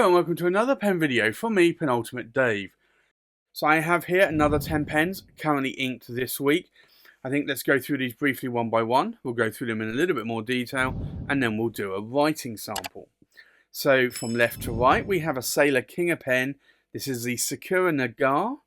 Hello and welcome to another pen video from me, Penultimate Dave. So I have here another 10 pens currently inked this week. I think let's go through these briefly one by one. We'll go through them in a little bit more detail and then we'll do a writing sample. So from left to right we have a Sailor King pen. This is the Sakura Nagare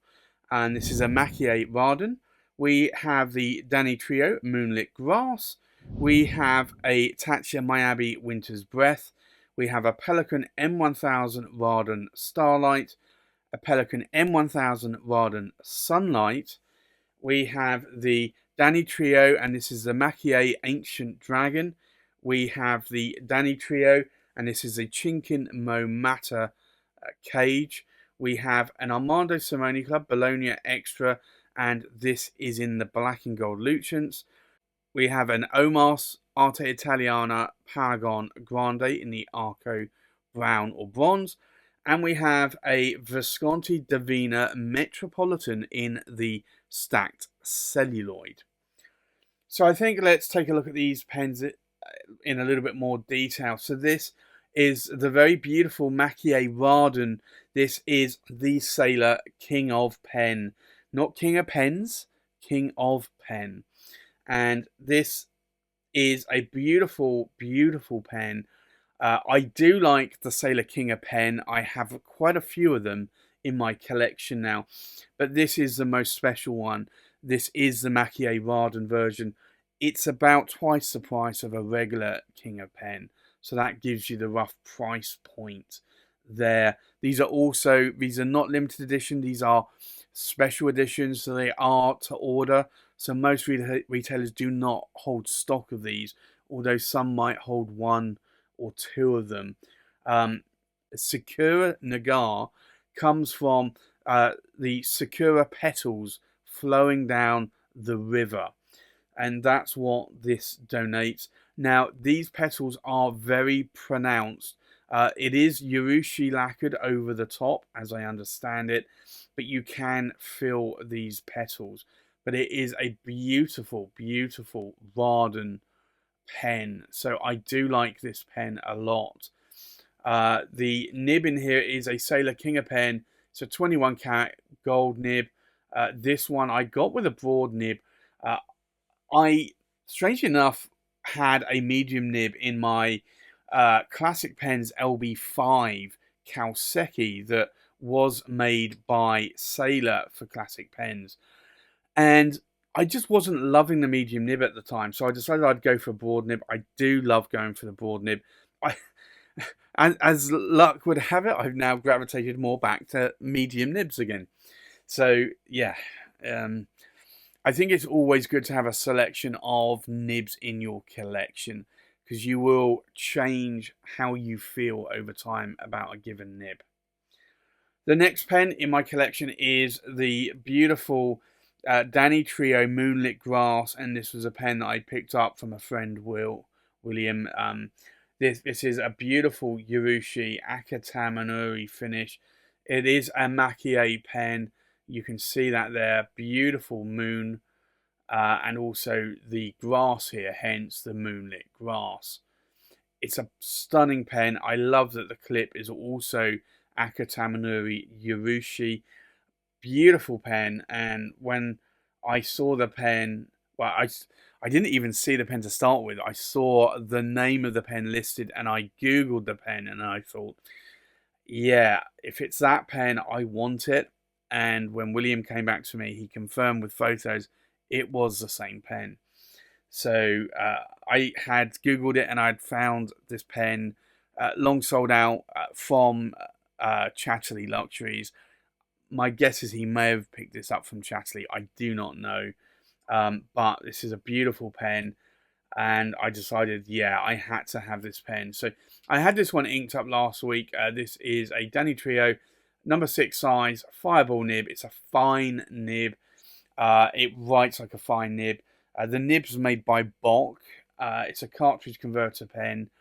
and this is a Maki Raden. We have the Danitrio Moonlit Grass. We have a Taccia Myabi Winter's Breath. We have a Pelican M1000 Raden Starlight, a Pelican M1000 Raden Sunlight. We have the Danitrio, and this is the Maki Ancient Dragon. We have the Danitrio, and this is a Chinkin Momata Kage. We have an Armando Simone Club Bologna Extra, and this is in the black and gold Lucens. We have an Omas Arte Italiana Paragon Grande in the Arco brown or bronze. And we have a Visconti Divina Metropolitan in the stacked celluloid. So I think let's take a look at these pens in a little bit more detail. So this is the very beautiful Maki Raden. This is the Sailor King of Pen. Not King of Pens, King of Pen. And this is a beautiful, beautiful pen. I do like the Sailor King pen. I have quite a few of them in my collection now. But this is the most special one. This is the Maki Raden version. It's about twice the price of a regular King pen. So that gives you the rough price point there. These are not limited edition. These are special editions. So they are to order. So most retailers do not hold stock of these, although some might hold one or two of them. Sakura Nagare comes from the Sakura petals flowing down the river. And that's what this donates. Now, these petals are very pronounced. It is Urushi lacquered over the top, as I understand it, but you can feel these petals. But it is a beautiful, beautiful Raden pen. So I do like this pen a lot. The nib in here is a Sailor King pen. It's a 21 karat gold nib. This one I got with a broad nib. I, strangely enough, had a medium nib in my Classic Pens LB5 Kaoseki that was made by Sailor for Classic Pens. And I just wasn't loving the medium nib at the time, so I decided I'd go for a broad nib. I do love going for the broad nib. And as luck would have it, I've now gravitated more back to medium nibs again. So, yeah, I think it's always good to have a selection of nibs in your collection because you will change how you feel over time about a given nib. The next pen in my collection is the beautiful Danitrio Moonlit Grass, and this was a pen that I picked up from a friend, William. This is a beautiful Urushi Akatamanuri finish. It is a Maki pen. You can see that there. Beautiful moon, and also the grass here, hence the Moonlit Grass. It's a stunning pen. I love that the clip is also Akatamanuri Urushi. Beautiful pen, and when I saw the pen, well, I didn't even see the pen to start with. I saw the name of the pen listed and I googled the pen and I thought, yeah, if it's that pen, I want it. And when William came back to me, he confirmed with photos it was the same pen. So I had googled it and I'd found this pen long sold out from Chatterley Luxuries. My guess is he may have picked this up from Chatterley. I do not know. But this is a beautiful pen. And I decided, yeah, I had to have this pen. So I had this one inked up last week. This is a Danitrio number 6 size fireball nib. It's a fine nib. It writes like a fine nib. The nib's made by Bock. It's a cartridge converter pen.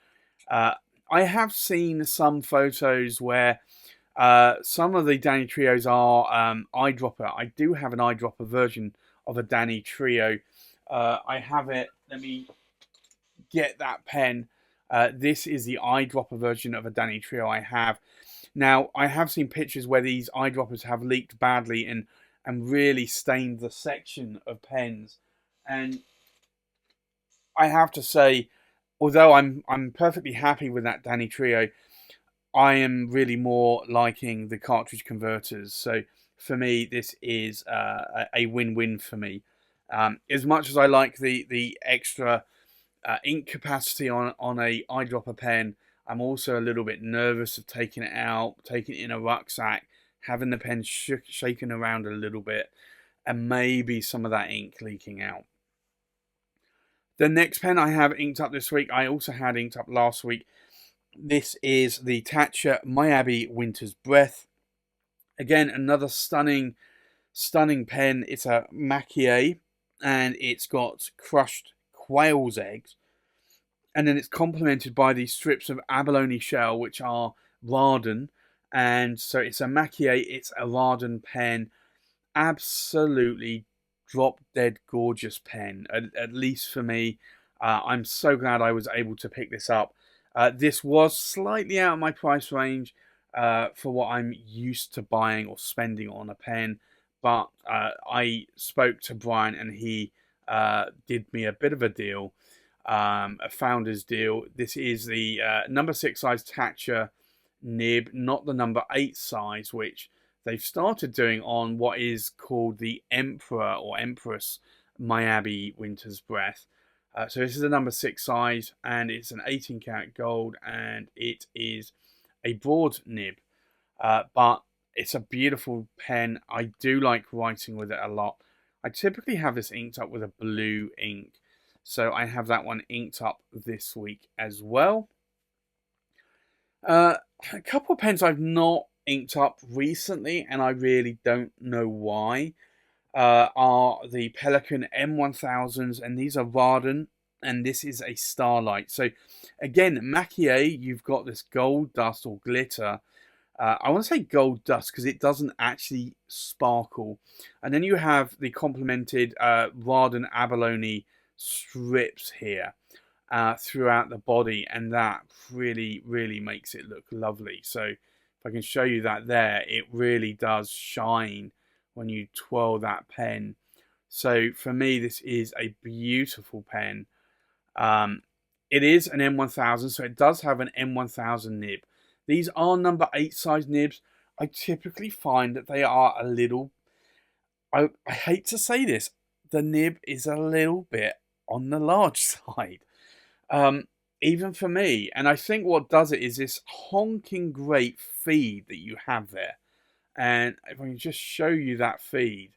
I have seen some photos where some of the Danitrios are eyedropper. I do have an eyedropper version of a Danitrio. I have it. Let me get that pen. This is the eyedropper version of a Danitrio I have. Now, I have seen pictures where these eyedroppers have leaked badly and really stained the section of pens. And I have to say, although I'm perfectly happy with that Danitrio, I am really more liking the cartridge converters. So for me, this is a win-win for me. As much as I like the extra ink capacity on a eyedropper pen, I'm also a little bit nervous of taking it out, taking it in a rucksack, having the pen shaken around a little bit, and maybe some of that ink leaking out. The next pen I have inked up this week, I also had inked up last week. This is the Taccia Myabi Winter's Breath. Again, another stunning pen. It's a maquis, and it's got crushed quail's eggs. And then it's complemented by these strips of abalone shell, which are Raden. And so it's a maquis, it's a Raden pen. Absolutely drop dead gorgeous pen, at least for me. I'm so glad I was able to pick this up. This was slightly out of my price range for what I'm used to buying or spending on a pen, but I spoke to Brian and he did me a bit of a deal, a founder's deal. This is the number 6 size Taccia nib, not the number 8 size, which they've started doing on what is called the Emperor or Empress Myabi Winter's Breath. So this is a number 6 size, and it's an 18 karat gold, and it is a broad nib. But it's a beautiful pen. I do like writing with it a lot. I typically have this inked up with a blue ink, so I have that one inked up this week as well. A couple of pens I've not inked up recently, and I really don't know why, are the Pelican M1000s, and these are Warden, and this is a Starlight. So again, maquis, you've got this gold dust or glitter. I want to say gold dust because it doesn't actually sparkle. And then you have the complemented Lardon abalone strips here throughout the body, and that really, really makes it look lovely. So if I can show you that there, it really does shine when you twirl that pen. So for me, this is a beautiful pen. It is an M1000, so it does have an M1000 nib. These are number 8 size nibs. I typically find that they are a little, I hate to say this, the nib is a little bit on the large side. Even for me. And I think what does it is this honking great feed that you have there. And if I can just show you that feed.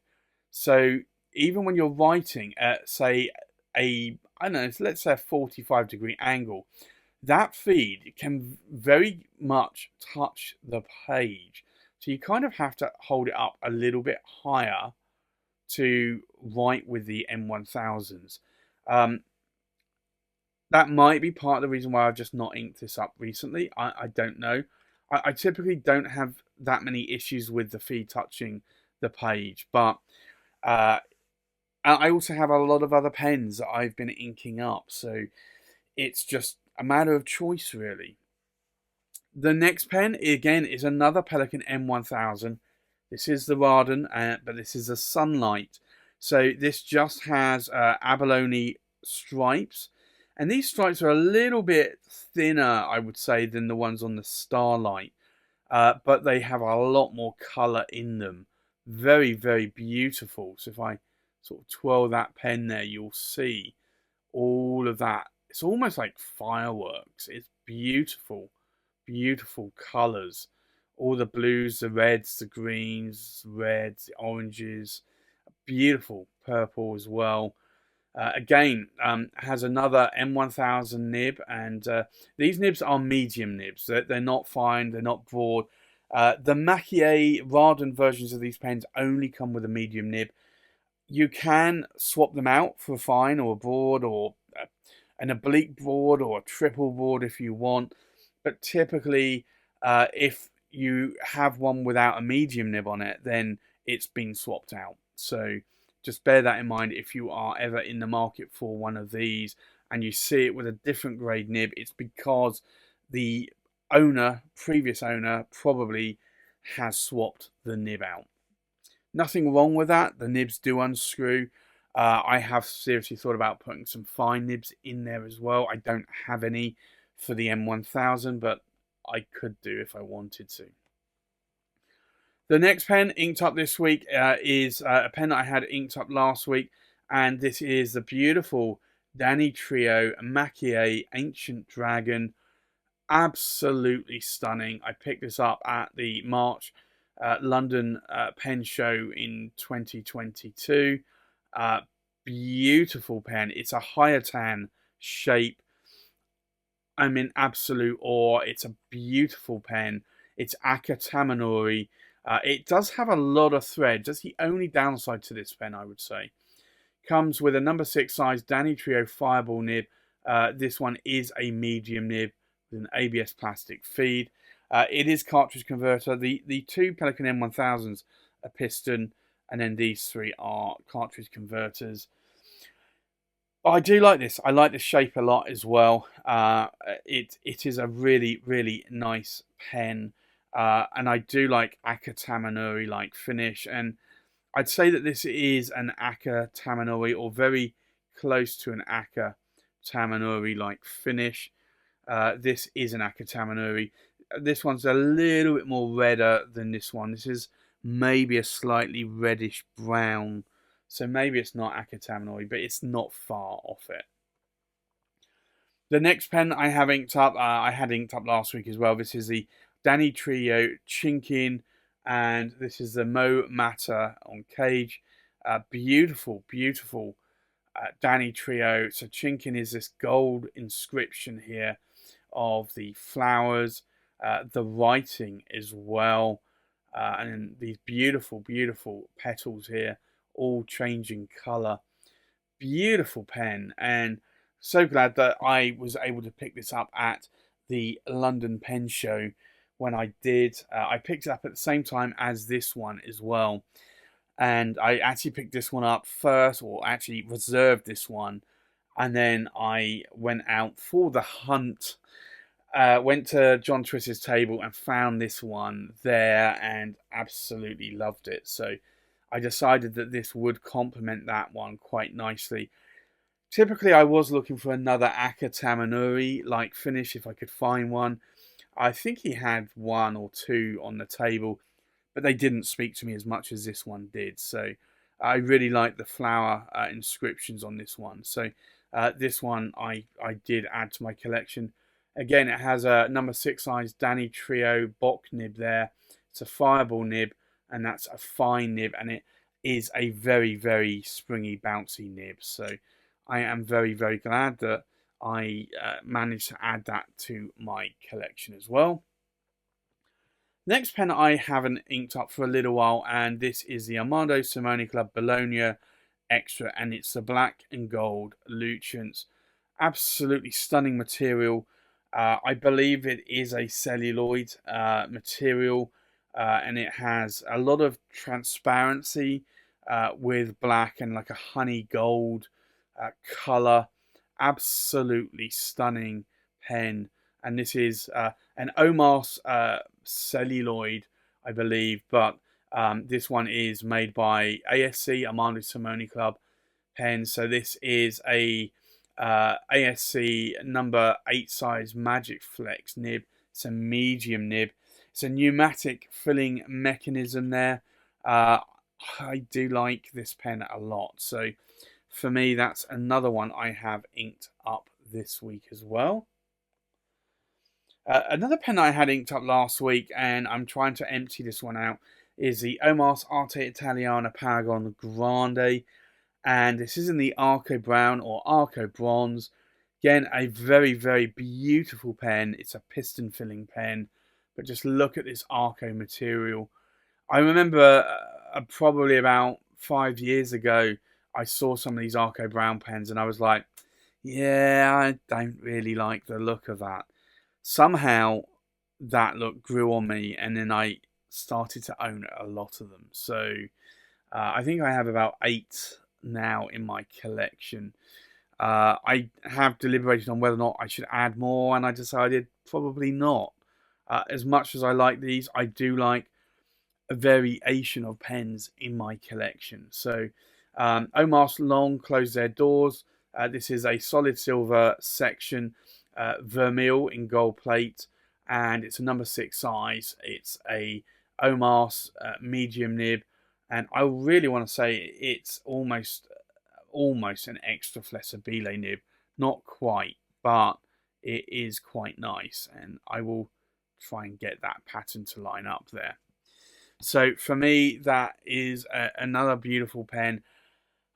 So even when you're writing at, say, I don't know, let's say a 45-degree angle, that feed can very much touch the page. So you kind of have to hold it up a little bit higher to write with the M1000s. That might be part of the reason why I've just not inked this up recently. I don't know. I typically don't have that many issues with the feed touching the page, but I also have a lot of other pens that I've been inking up, so it's just a matter of choice, really. The next pen, again, is another Pelican M1000. This is the Raden, but this is a Sunlight. So this just has abalone stripes. And these stripes are a little bit thinner, I would say, than the ones on the Starlight. But they have a lot more colour in them. Very, very beautiful. So if I sort of twirl that pen there, you'll see all of that. It's almost like fireworks. It's beautiful, beautiful colours. All the blues, the reds, the greens, reds, the oranges. Beautiful purple as well. Again, has another M1000 nib, and these nibs are medium nibs. They're not fine, they're not broad. The maquis Raden versions of these pens only come with a medium nib. You can swap them out for a fine or a broad or an oblique broad or a triple broad if you want. But typically, if you have one without a medium nib on it, then it's been swapped out. So just bear that in mind if you are ever in the market for one of these and you see it with a different grade nib. It's because the previous owner, probably has swapped the nib out. Nothing wrong with that. The nibs do unscrew. I have seriously thought about putting some fine nibs in there as well. I don't have any for the M1000, but I could do if I wanted to. The next pen inked up this week is a pen that I had inked up last week, and this is the beautiful Danitrio Maquia Ancient Dragon. Absolutely stunning. I picked this up at the March London pen show in 2022. Beautiful pen. It's a higher tan shape. I'm in absolute awe. It's a beautiful pen. It's Aka Tamanori. It does have a lot of thread. That's the only downside to this pen, I would say. Comes with a number 6 size Danitrio Fireball nib. This one is a medium nib with an ABS plastic feed. It is cartridge converter. The two Pelican M1000s are piston, and then these three are cartridge converters. I do like this. I like the shape a lot as well. It is a really, really nice pen. And I do like Aka Tamanori like finish. And I'd say that this is an Aka Tamanori, or very close to an Aka Tamanori like finish. This is an Aka Tamanori. This one's a little bit more redder than this one. This is maybe a slightly reddish brown. So maybe it's not Aka Tamanori, but it's not far off it. The next pen I have inked up, I had inked up last week as well. This is the Danitrio Chinkin, and this is the Mo Matter on Kage. Beautiful, beautiful Danitrio. So Chinkin is this gold inscription here of the flowers, the writing as well, and these beautiful, beautiful petals here, all changing colour. Beautiful pen, and so glad that I was able to pick this up at the London Pen Show when I did. I picked it up at the same time as this one as well, and I actually picked this one up first, or actually reserved this one, and then I went out for the hunt. Went to John Twiss's table and found this one there and absolutely loved it. So I decided that this would complement that one quite nicely. Typically, I was looking for another Aka Tamanori like finish if I could find one. I think he had one or two on the table, but they didn't speak to me as much as this one did. So I really like the flower inscriptions on this one. So this one I did add to my collection. Again, it has a number 6 size Danitrio Bock nib there. It's a fireball nib, and that's a fine nib, and it is a very, very springy, bouncy nib. So I am very, very glad that I managed to add that to my collection as well. Next pen I haven't inked up for a little while, and this is the Armando Simone Club Bologna Extra, and it's the black and gold Lucens. Absolutely stunning material. I believe it is a celluloid material, and it has a lot of transparency with black and like a honey gold color. Absolutely stunning pen, and this is an Omas celluloid, I believe, but this one is made by ASC, Armando Simone Club pen. So this is a ASC number 8 size Magic Flex nib. It's a medium nib. It's a pneumatic filling mechanism there. I do like this pen a lot. So for me, that's another one I have inked up this week as well. Another pen I had inked up last week, and I'm trying to empty this one out, is the Omas Arte Italiana Paragon Grande. And this is in the Arco Brown or Arco Bronze. Again, a very, very beautiful pen. It's a piston filling pen, but just look at this Arco material. I remember probably about 5 years ago, I saw some of these Arco Brown pens and I was like, yeah, I don't really like the look of that. Somehow that look grew on me, and then I started to own a lot of them. So I think I have about 8 now in my collection. I have deliberated on whether or not I should add more, and I decided probably not. As much as I like these, I do like a variation of pens in my collection. So Omas Long closed their doors. This is a solid silver section, vermeil in gold plate, and it's a number 6 size. It's a Omas medium nib, and I really want to say it's almost an extra flessibile nib. Not quite, but it is quite nice, and I will try and get that pattern to line up there. So for me, that is another beautiful pen.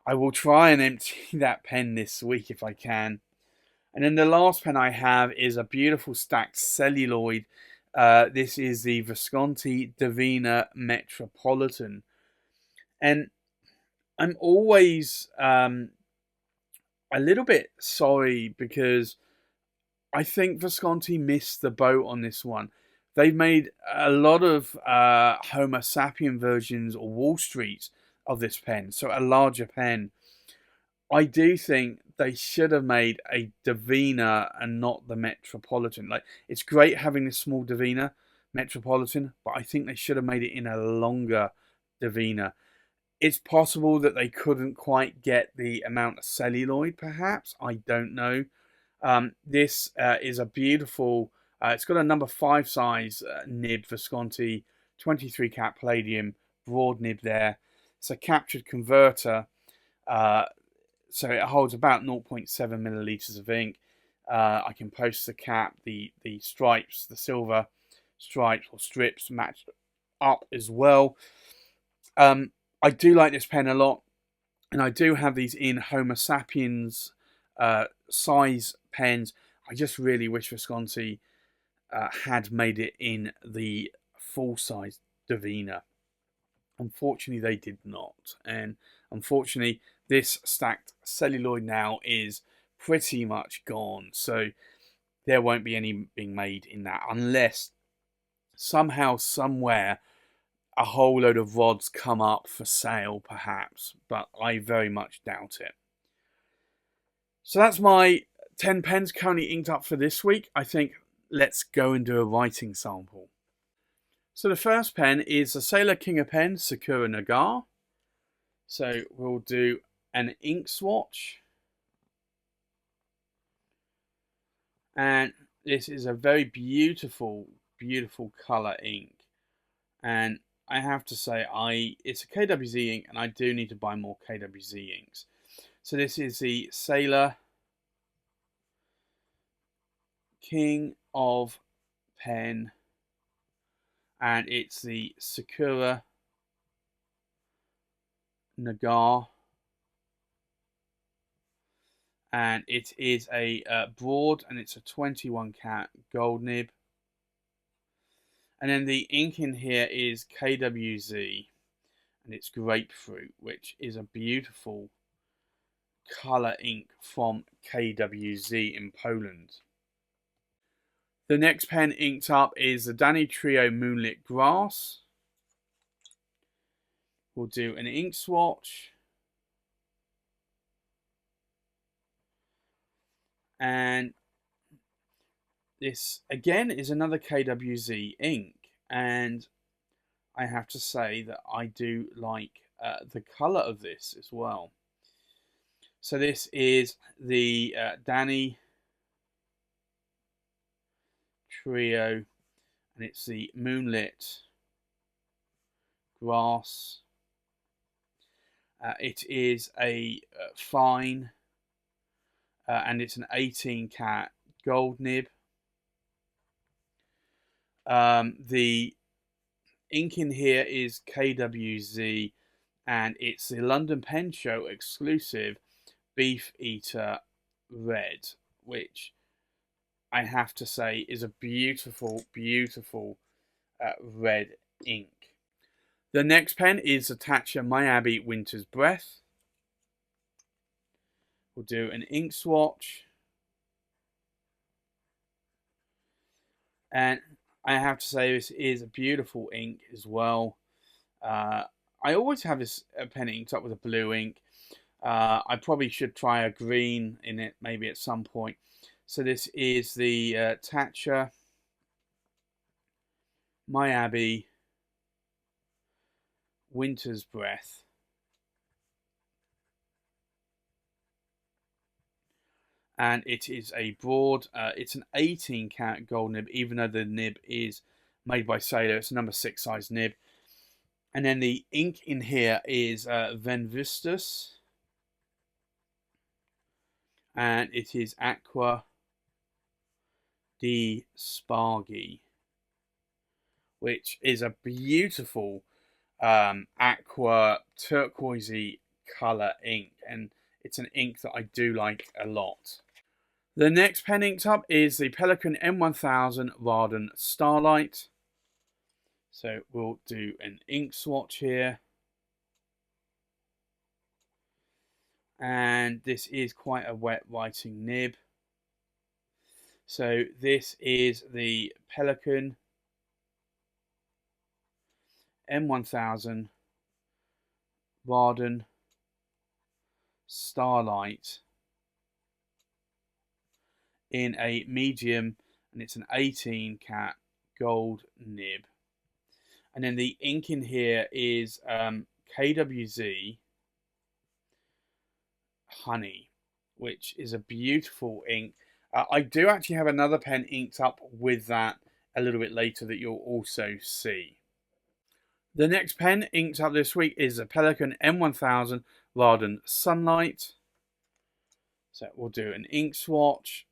I will try and empty that pen this week if I can. And then the last pen I have is a beautiful stacked celluloid. This is the Visconti Divina Metropolitan. And I'm always a little bit sorry because I think Visconti missed the boat on this one. They've made a lot of Homo sapien versions or Wall Streets of this pen, so a larger pen. I do think they should have made a Davina and not the Metropolitan. Like, it's great having this small Davina Metropolitan, but I think they should have made it in a longer Davina. It's possible that they couldn't quite get the amount of celluloid, perhaps. I don't know. This is a beautiful, it's got a number 5 size nib Visconti, 23 cat palladium, broad nib there. It's a captured converter, so it holds about 0.7 milliliters of ink. I can post the cap, the stripes, the silver stripes or strips matched up as well. I do like this pen a lot, and I do have these in Homo sapiens size pens. I just really wish Visconti had made it in the full size Davina. Unfortunately, they did not, and unfortunately, this stacked celluloid now is pretty much gone. So there won't be any being made in that unless somehow, somewhere, a whole load of rods come up for sale, perhaps, but I very much doubt it. So that's my 10 pens currently inked up for this week. I think let's go and do a writing sample. So the first pen is a Sailor King of Pens, Sakura Nagare. So we'll do an ink swatch. And this is a very beautiful, beautiful colour ink. And I have to say, it's a KWZ ink, and I do need to buy more KWZ inks. So this is the Sailor King of Pen, and it's the Sakura Nagare, and it is a broad, and it's a 21 cat gold nib. And then the ink in here is KWZ, and it's grapefruit, which is a beautiful colour ink from KWZ in Poland. The next pen inked up is the Danitrio Moonlit Grass. We'll do an ink swatch. And this, again, is another KWZ ink. And I have to say that I do like the colour of this as well. So this is the Danitrio, and it's the Moonlit Grass. It is a fine, and it's an 18 cat gold nib. The ink in here is KWZ, and it's the London Pen Show exclusive Beef Eater Red, which I have to say is a beautiful, beautiful red ink. The next pen is the Taccia Myabi Winter's Breath. We'll do an ink swatch. And I have to say this is a beautiful ink as well. I always have this pen inked up with a blue ink. I probably should try a green in it maybe at some point. So this is the Taccia Myabi, Winter's Breath, and it is a broad, it's an 18 karat gold nib, even though the nib is made by Sailor. It's a number 6 size nib. And then the ink in here is Venvistus, and it is Aqua di Spargi, which is a beautiful aqua turquoisey color ink, and it's an ink that I do like a lot. The next pen inked up is the Pelikan M1000 Raden Starlight. So we'll do an ink swatch here. And this is quite a wet writing nib. So this is the Pelikan M1000 Raden Starlight in a medium, and it's an 18 cat gold nib. And then the ink in here is KWZ Honey, which is a beautiful ink. I do actually have another pen inked up with that a little bit later that you'll also see. The next pen inked up this week is the Pelikan M1000 Lardon Sunlight. So we'll do an ink swatch.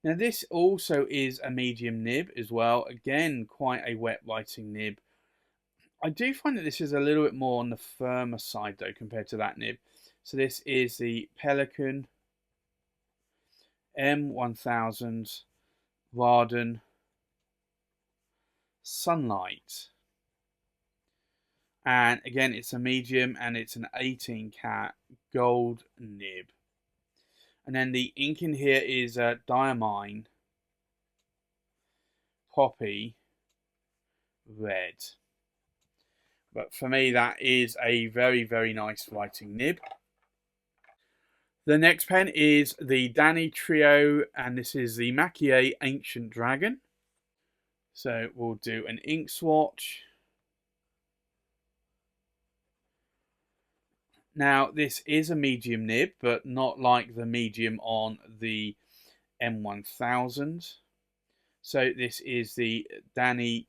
Now this also is a medium nib as well. Again, quite a wet writing nib. I do find that this is a little bit more on the firmer side though compared to that nib. So this is the Pelikan M1000 Warden Sunlight. And again, it's a medium and it's an 18 cat gold nib. And then the ink in here is Diamine Poppy Red. But for me, that is a very, very nice writing nib. The next pen is the Danitrio, and this is the Maquia Ancient Dragon. So we'll do an ink swatch. Now, this is a medium nib, but not like the medium on the M1000. So this is the Danitrio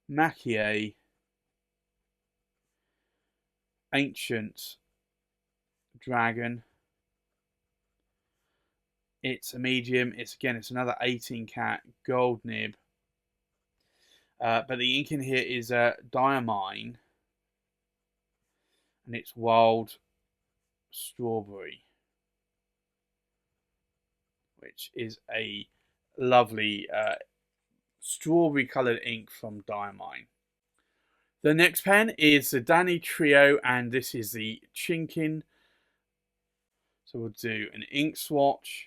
Maquia Ancient Dragon. It's a medium. It's another 18 cat gold nib. But the ink in here is Diamine, and it's Wild Strawberry, which is a lovely strawberry coloured ink from Diamine. The next pen is the Danitrio, and this is the Chinkin. So we'll do an ink swatch.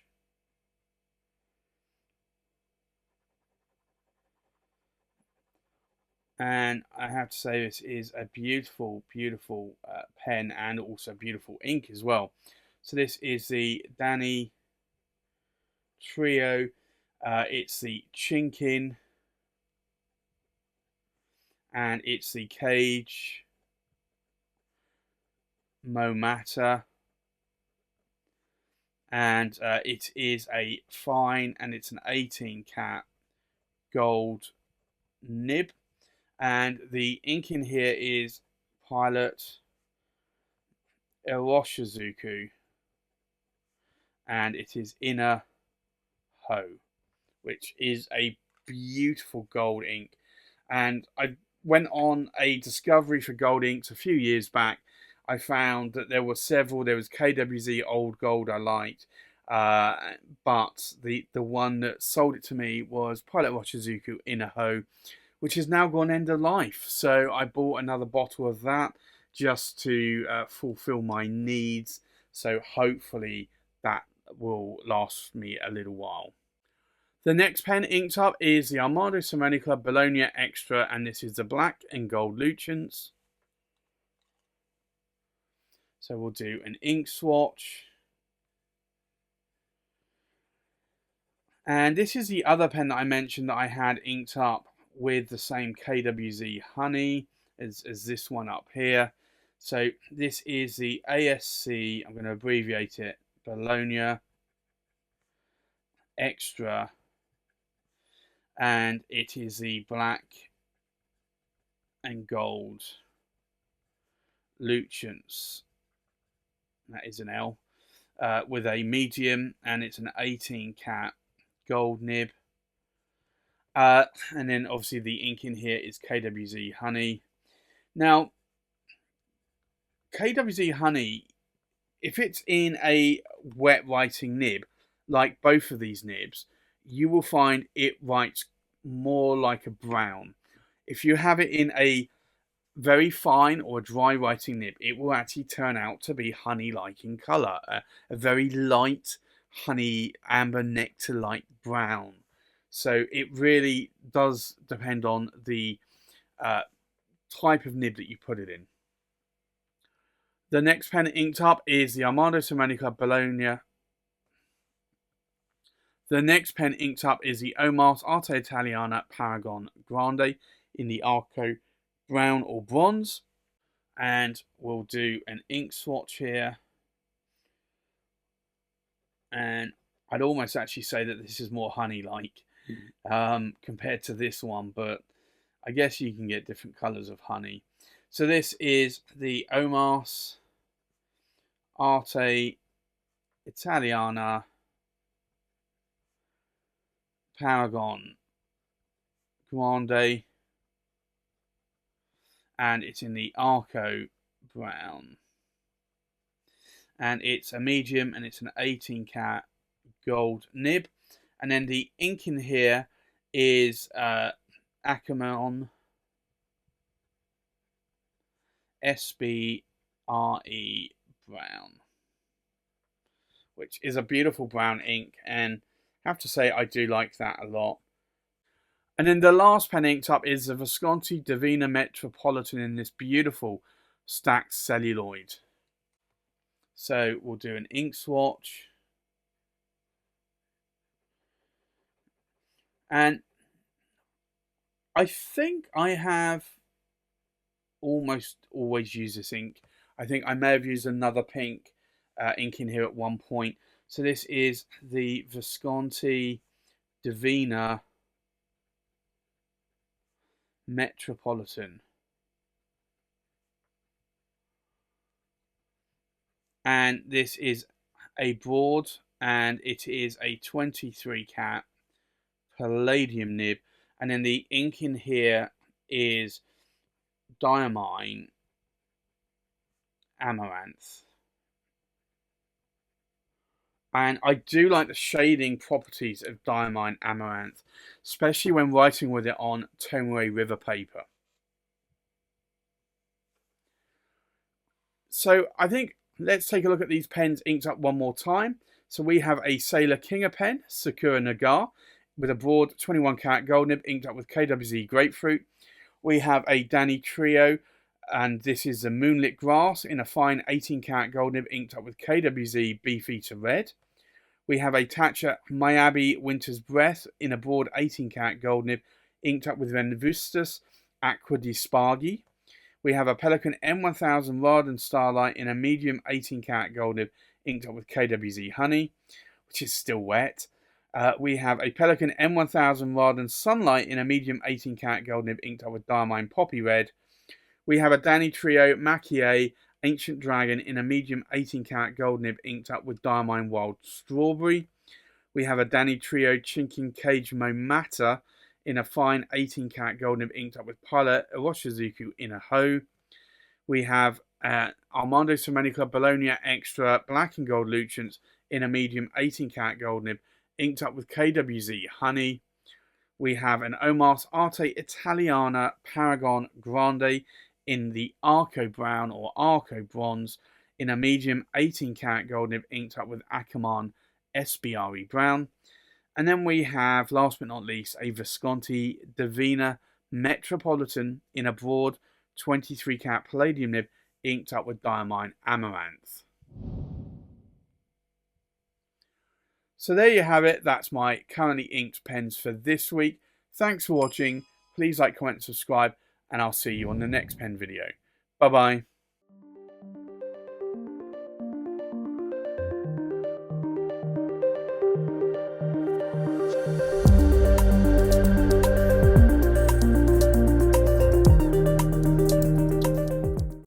And I have to say, this is a beautiful, beautiful pen, and also beautiful ink as well. So this is the Danitrio. It's the Chinkin, and it's the Kage Momata, and it is a fine, and it's an 18 cat gold nib. And the ink in here is Pilot Eroshizuku, and it is Inner Ho, which is a beautiful gold ink. And I went on a discovery for gold inks a few years back. I found that there were several. There was KWZ Old Gold I liked, but the one that sold it to me was Pilot Eroshizuku Inner Ho, which has now gone end of life. So I bought another bottle of that just to fulfill my needs. So hopefully that will last me a little while. The next pen inked up is the Armado Simonica Bologna Extra, and this is the black and gold Lucens. So we'll do an ink swatch. And this is the other pen that I mentioned that I had inked up with the same KWZ Honey as this one up here. So this is the ASC, I'm going to abbreviate it, Bologna Extra, and it is the black and gold Lucens. That is an L, with a medium, and it's an 18 cat gold nib. And then obviously the ink in here is KWZ Honey. Now, KWZ Honey, if it's in a wet writing nib, like both of these nibs, you will find it writes more like a brown. If you have it in a very fine or dry writing nib, it will actually turn out to be honey-like in colour, a very light honey amber nectar-like brown. So it really does depend on the type of nib that you put it in. The next pen inked up is the Armando Semanica Bologna. The next pen inked up is the Omas Arte Italiana Paragon Grande in the Arco brown or bronze. And we'll do an ink swatch here. And I'd almost actually say that this is more honey-like compared to this one, but I guess you can get different colours of honey. So this is the Omas Arte Italiana Paragon Grande, and it's in the Arco brown, and it's a medium, and it's an 18 cat gold nib. And then the ink in here is Acamon SBRE brown, which is a beautiful brown ink, and I have to say I do like that a lot. And then the last pen inked up is the Visconti Divina Metropolitan in this beautiful stacked celluloid. So we'll do an ink swatch. And I think I have almost always used this ink. I think I may have used another pink ink in here at one point. So this is the Visconti Divina Metropolitan. And this is a broad, and it is a 23 cat palladium nib. And then the ink in here is Diamine Amaranth. And I do like the shading properties of Diamine Amaranth, especially when writing with it on Tomoe River paper. So I think let's take a look at these pens inked up one more time. So we have a Sailor King pen, Sakura Nagare, with a broad 21 karat gold nib inked up with KWZ Grapefruit. We have a Danitrio, and this is the Moonlit Grass in a fine 18 karat gold nib inked up with KWZ Beefeater Red. We have a Taccia Myabi Winter's Breath in a broad 18 karat gold nib inked up with Venvustus Aqua di Spargi. We have a Pelican M1000s Raden Starlight in a medium 18 karat gold nib inked up with KWZ Honey, which is still wet. We have a Pelican M1000s Raden Sunlight in a medium 18 karat gold nib inked up with Diamine Poppy Red. We have a Danitrio Maquille Ancient Dragon in a medium 18 karat gold nib inked up with Diamine Wild Strawberry. We have a Danitrio Chinkin Kage Momata in a fine 18 karat gold nib inked up with Pilot Iroshizuku in a hoe. We have Armando Semanica Bologna Extra Black and Gold Lucens in a medium 18 karat gold nib inked up with KWZ Honey. We have an Omas Arte Italiana Paragon Grande in the Arco brown or Arco bronze in a medium 18 karat gold nib inked up with Acamon SBRE brown. And then we have, last but not least, a Visconti Divina Metropolitan in a broad 23 karat palladium nib inked up with Diamine Amaranth. So there you have it. That's my currently inked pens for this week. Thanks for watching. Please like, comment, subscribe, and I'll see you on the next pen video. Bye bye.